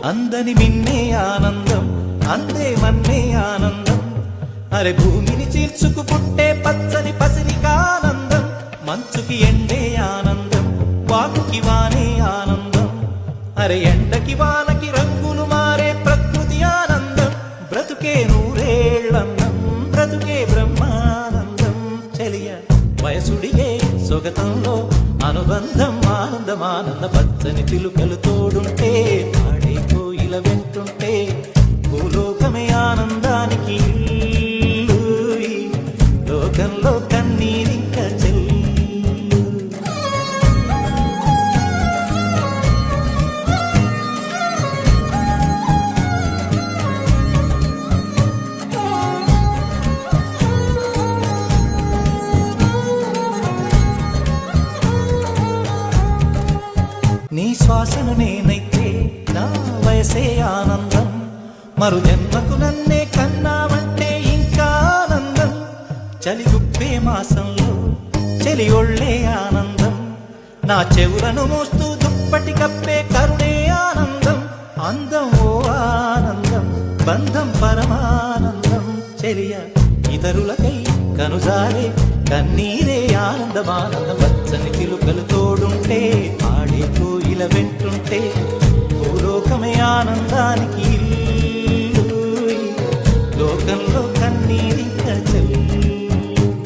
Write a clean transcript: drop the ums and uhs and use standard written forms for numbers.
అందని మిన్నే ఆనందం, అందే మన్నే ఆనందం. అరే భూమిని చీల్చుకు పుట్టే పచ్చని పసిరికానందం. మంచుకి ఎండే ఆనందం, వాకుకి వానే ఆనందం. అరే ఎండకి వానకి రంగులు మారే ప్రకృతి ఆనందం. బ్రతుకే నూరేళ్ళందం, బ్రతుకే బ్రహ్మానందం. చెలియ వయసుడిగే సొగతంలో అనుబంధం, ఆనందం ఆనంద. పచ్చని చిలుకలు తోడుంటే, పాడే కోయిల వెంటుంటే, భూలోకమే ఆనందానికి ఇల్లు. ఈ లోకంలో కన్నీరింక చెల్లు. నీ శ్వాసను నేనైతే నా వయసే ఆనందం. మరు జన్మకు నన్నే కన్నావంటే ఇంకా ఆనందం. చలి గుప్పే మాసంలో చలి ఒళ్ళే ఆనందం. నా చెవులను మోస్తూ దుప్పటి కప్పే కరుణే ఆనందం. అందం ఓ ఆనందం, బంధం పరమానందం. చెలియ ఇతరులకై కనుజారే కన్నీరే ఆనందమానందం. వచ్చని చిలుకలు తోడుంటే, ఆడే కోయిల వెంటుంటే, భూలోకమే ఆనందానికి